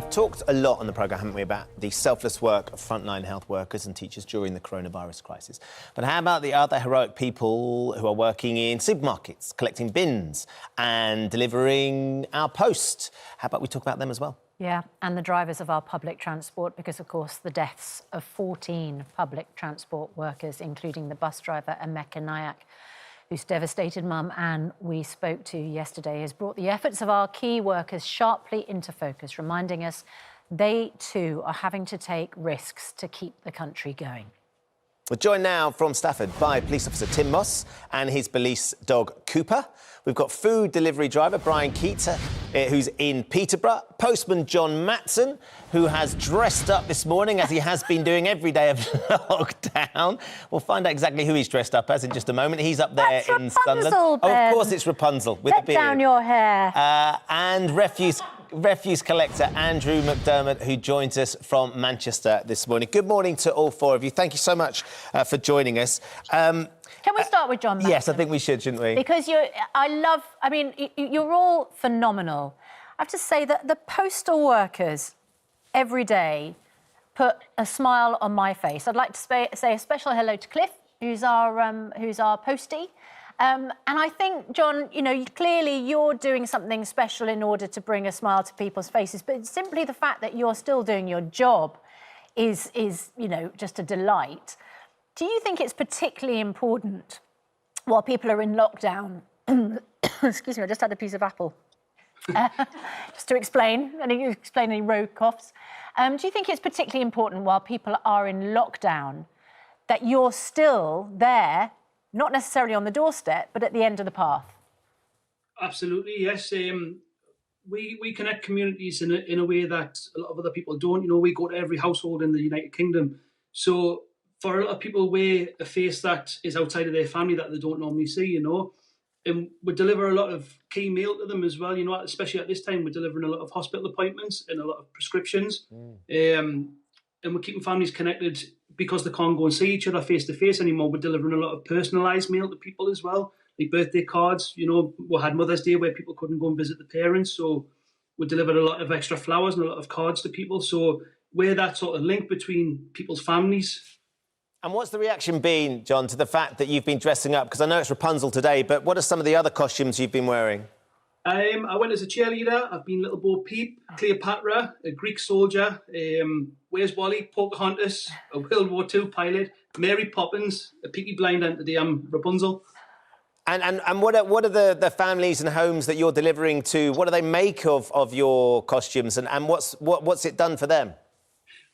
We've talked a lot on the programme, haven't we, about the selfless work of frontline health workers and teachers during the coronavirus crisis. But how about the other heroic people who are working in supermarkets, collecting bins and delivering our post? How about we talk about them as well? Yeah, and the drivers of our public transport, because, of course, the deaths of 14 public transport workers, including the bus driver Emeka Nayak, whose devastated mum Anne we spoke to yesterday, has brought the efforts of our key workers sharply into focus, reminding us they too are having to take risks to keep the country going. We're joined now from Stafford by police officer Tim Moss and his police dog Cooper. We've got food delivery driver Brian Keats, who's in Peterborough. Postman John Matson, who has dressed up this morning, as he has been doing every day of lockdown. We'll find out exactly who he's dressed up as in just a moment. He's up there That's in Sunderland. Rapunzel, Ben. Oh, of course it's Rapunzel, with a beard. Let down your hair. And refuse collector Andrew McDermott, who joins us from Manchester this morning. Good morning to all four of you. Thank you so much for joining us. Can we start with John Matson? Yes, I think we should, shouldn't we? Because you're all phenomenal. I have to say that the postal workers every day put a smile on my face. I'd like to say a special hello to Cliff, who's our postie. And I think, John, clearly you're doing something special in order to bring a smile to people's faces, but simply the fact that you're still doing your job is just a delight. Do you think it's particularly important while people are in lockdown? Excuse me, I just had a piece of apple. Just to explain any road coughs. Do you think it's particularly important while people are in lockdown that you're still there, not necessarily on the doorstep, but at the end of the path? Absolutely, yes. We connect communities in a way that a lot of other people don't. We go to every household in the United Kingdom. So for a lot of people, we're a face that is outside of their family that they don't normally see, And we deliver a lot of key mail to them as well, especially at this time. We're delivering a lot of hospital appointments and a lot of prescriptions. And we're keeping families connected because they can't go and see each other face to face anymore. We're delivering a lot of personalised mail to people as well, like birthday cards. We had Mother's Day where people couldn't go and visit the parents. So we delivered a lot of extra flowers and a lot of cards to people. So we're that sort of link between people's families. And what's the reaction been, John, to the fact that you've been dressing up? Because I know it's Rapunzel today, but what are some of the other costumes you've been wearing? I went as a cheerleader. I've been Little Bo Peep, Cleopatra, a Greek soldier, Where's Wally, Pocahontas, a World War II pilot, Mary Poppins, a Peaky Blinder, and today I'm Rapunzel. And what are the families and homes that you're delivering to? What do they make of your costumes, and what's it done for them?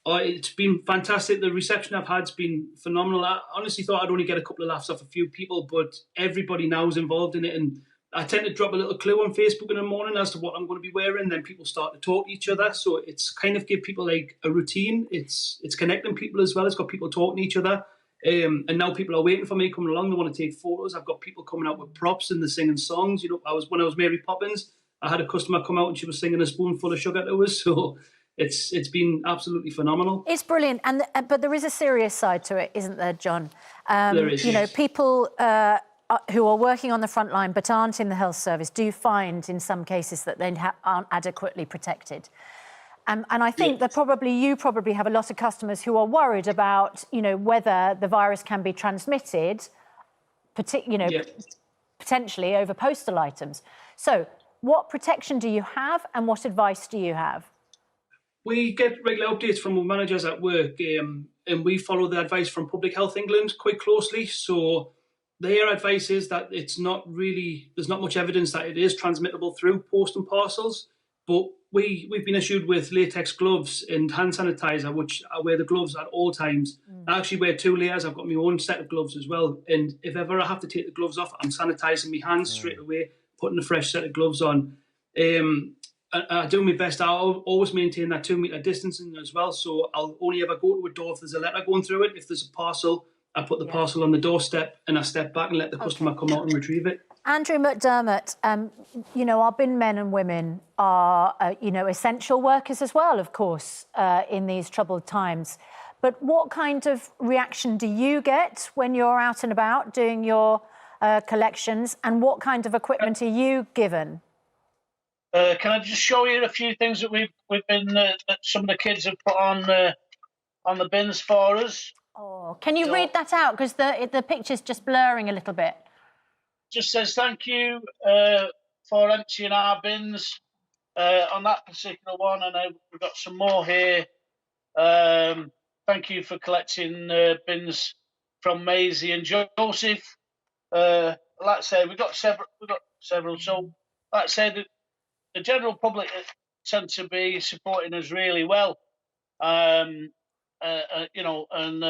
Oh, it's been fantastic. The reception I've had's been phenomenal. I honestly thought I'd only get a couple of laughs off a few people, but everybody now is involved in it. And I tend to drop a little clue on Facebook in the morning as to what I'm going to be wearing. Then people start to talk to each other. So it's kind of give people like a routine. It's connecting people as well. It's got people talking to each other. And now people are waiting for me coming along. They want to take photos. I've got people coming out with props and they're singing songs. When I was Mary Poppins, I had a customer come out and she was singing a spoonful of sugar to us. So it's been absolutely phenomenal. It's brilliant, but there is a serious side to it, isn't there, John? There is. People who are working on the front line but aren't in the health service do find, in some cases, that they aren't adequately protected. And I think that you probably have a lot of customers who are worried about, whether the virus can be transmitted, potentially over postal items. So, what protection do you have, and what advice do you have? We get regular updates from our managers at work, and we follow the advice from Public Health England quite closely. So their advice is that there's not much evidence that it is transmittable through post and parcels. But we've been issued with latex gloves and hand sanitizer, which I wear the gloves at all times. I actually wear 2 layers. I've got my own set of gloves as well. And if ever I have to take the gloves off, I'm sanitising my hands straight away, putting a fresh set of gloves on. I do my best. I'll always maintain that 2 metre distancing as well. So I'll only ever go to a door if there's a letter going through it. If there's a parcel, I put the parcel on the doorstep and I step back and let the customer come out and retrieve it. Andrew McDermott, our bin men and women are, essential workers as well, of course, in these troubled times. But what kind of reaction do you get when you're out and about doing your collections, and what kind of equipment are you given? Can I just show you a few things that we've been that some of the kids have put on the bins for us? Oh, can you read that out? Because the picture's just blurring a little bit. Just says thank you for emptying our bins on that particular one, and we've got some more here. Thank you for collecting bins from Maisie and Joseph. Like I say, we've got several. So, like I say, the general public tend to be supporting us really well. You know, and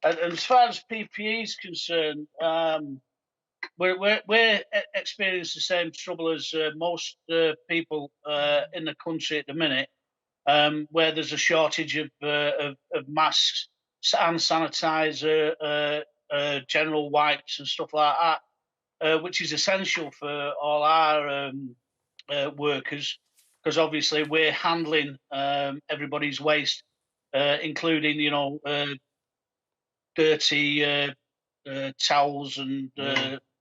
as far as PPE is concerned, we're experiencing the same trouble as most people in the country at the minute, where there's a shortage of masks, hand sanitizer, general wipes, and stuff like that, which is essential for all our workers, because obviously we're handling everybody's waste, including, you know, dirty towels and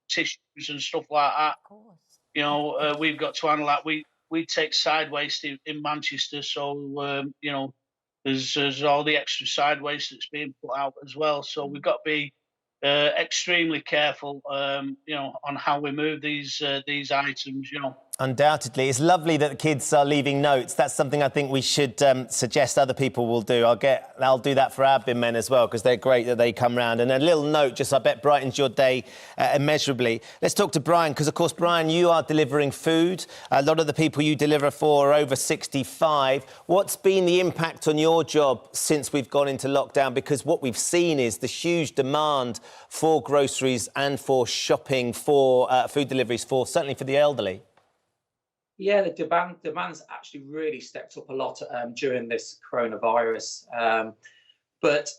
tissues and stuff like that. Of course. You know, we've got to handle that. We take side waste in Manchester, so you know, there's all the extra side waste that's being put out as well. So we've got to be extremely careful, you know, on how we move these items. You know. Undoubtedly. It's lovely that the kids are leaving notes. That's something I think we should suggest other people will do. I'll do that for our bin men as well, because they're great that they come round. And a little note, just I bet brightens your day immeasurably. Let's talk to Brian, because, of course, Brian, you are delivering food. A lot of the people you deliver for are over 65. What's been the impact on your job since we've gone into lockdown? Because what we've seen is the huge demand for groceries and for shopping, for food deliveries, certainly for the elderly. Yeah, the demand's actually really stepped up a lot during this coronavirus. But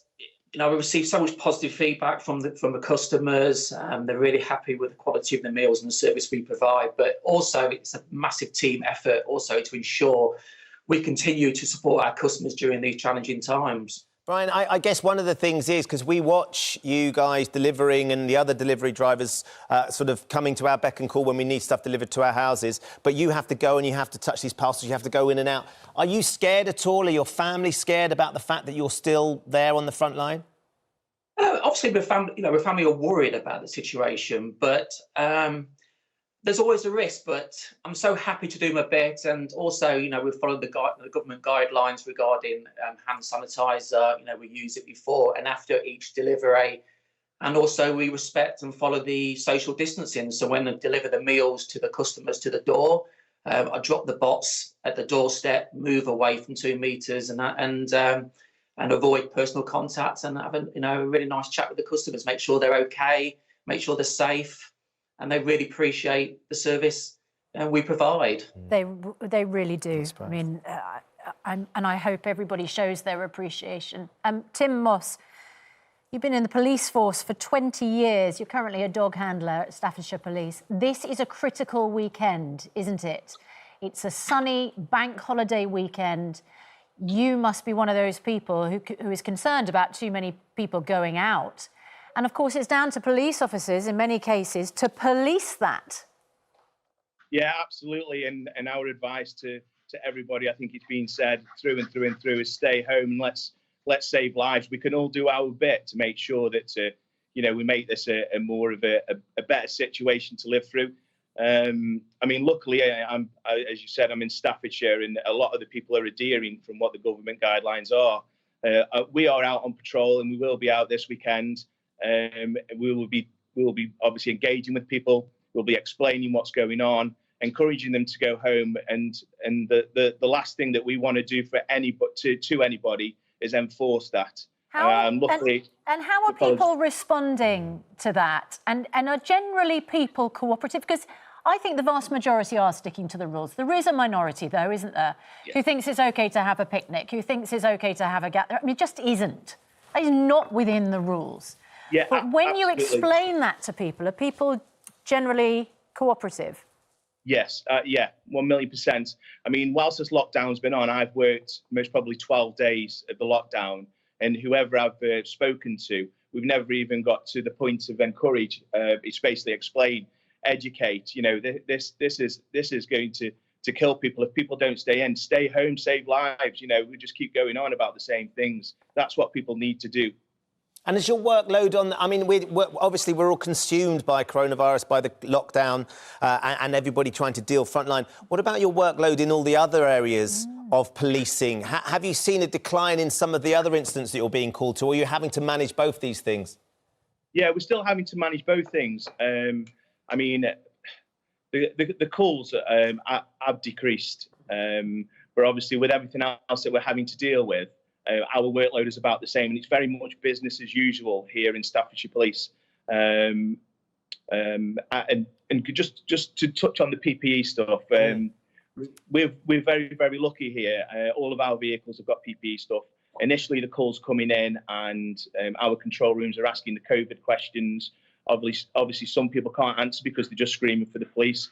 you know, we received so much positive feedback from the customers. They're really happy with the quality of the meals and the service we provide. But also, it's a massive team effort also to ensure we continue to support our customers during these challenging times. Brian, I guess one of the things is, because we watch you guys delivering and the other delivery drivers sort of coming to our beck and call when we need stuff delivered to our houses, but you have to go and you have to touch these parcels, you have to go in and out. Are you scared at all? Are your family scared about the fact that you're still there on the front line? Obviously, we're family are worried about the situation, but there's always a risk. But I'm so happy to do my bit, and also, you know, we've followed the government guidelines regarding hand sanitizer. You know, we use it before and after each delivery, and also we respect and follow the social distancing. So when I deliver the meals to the customers to the door, I drop the box at the doorstep, move away from 2 meters, and avoid personal contact, and have a really nice chat with the customers, make sure they're okay, make sure they're safe, and they really appreciate the service we provide. They really do. I mean, and I hope everybody shows their appreciation. Tim Moss, you've been in the police force for 20 years. You're currently a dog handler at Staffordshire Police. This is a critical weekend, isn't it? It's a sunny bank holiday weekend. You must be one of those people who is concerned about too many people going out. And, of course, it's down to police officers, in many cases, to police that. Yeah, absolutely. And our advice to everybody, I think it's been said through and through and through, is stay home and let's save lives. We can all do our bit to make sure that, you know, we make this a more of a better situation to live through. I mean, luckily, as you said, I'm in Staffordshire, and a lot of the people are adhering from what the government guidelines are. We are out on patrol, and we will be out this weekend. We will be obviously engaging with people. We'll be explaining what's going on, encouraging them to go home. And the last thing that we want to do for anybody is enforce that. Luckily, and how are people responding to that? And are generally people cooperative? Because I think the vast majority are sticking to the rules. There is a minority, though, isn't there, who thinks it's OK to have a picnic, who thinks it's OK to have a gathering. I mean, it just isn't. That is not within the rules. Yeah, but when you explain that to people, are people generally cooperative? Yes, yeah, 1,000,000%. I mean, whilst this lockdown's been on, I've worked most probably 12 days of the lockdown, and whoever I've spoken to, we've never even got to the point of encourage. It's basically explain, educate. You know, this is going to to kill people if people don't stay in. Stay home, save lives. You know, we just keep going on about the same things. That's what people need to do. And is your workload on? I mean, obviously we're all consumed by coronavirus, by the lockdown, and everybody trying to deal frontline. What about your workload in all the other areas of policing? Have you seen a decline in some of the other incidents that you're being called to, or are you having to manage both these things? Yeah, we're still having to manage both things. I mean, the calls have decreased, but obviously with everything else that we're having to deal with, our workload is about the same, and it's very much business as usual here in Staffordshire Police. And just to touch on the PPE stuff, we're very, very lucky here. All of our vehicles have got PPE stuff. Initially, the calls coming in, and our control rooms are asking the COVID questions. Obviously, some people can't answer because they're just screaming for the police.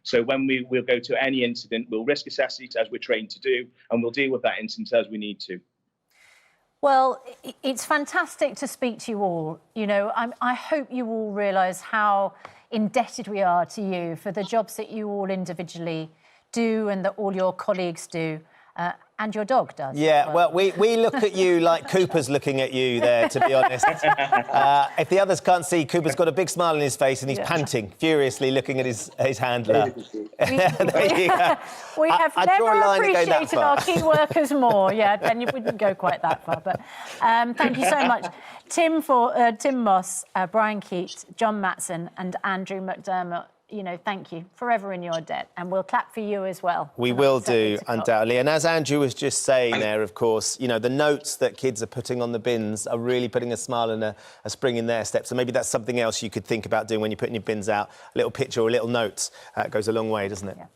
So when we'll go to any incident, we'll risk assess it as we're trained to do, and we'll deal with that incident as we need to. Well, it's fantastic to speak to you all. You know, I hope you all realise how indebted we are to you for the jobs that you all individually do and that all your colleagues do. And your dog does. Yeah, well, we look at you like Cooper's looking at you there, to be honest. If the others can't see, Cooper's got a big smile on his face and he's panting furiously, looking at his handler. We have never appreciated our key workers more. Yeah, and you wouldn't go quite that far. But thank you so much. Tim Moss, Brian Keats, John Matson and Andrew McDermott. You know, thank you. Forever in your debt. And we'll clap for you as well. We will do, undoubtedly. And as Andrew was just saying there, of course, you know, the notes that kids are putting on the bins are really putting a smile and a spring in their step. So maybe that's something else you could think about doing when you're putting your bins out. A little picture or a little note goes a long way, doesn't it? Yeah.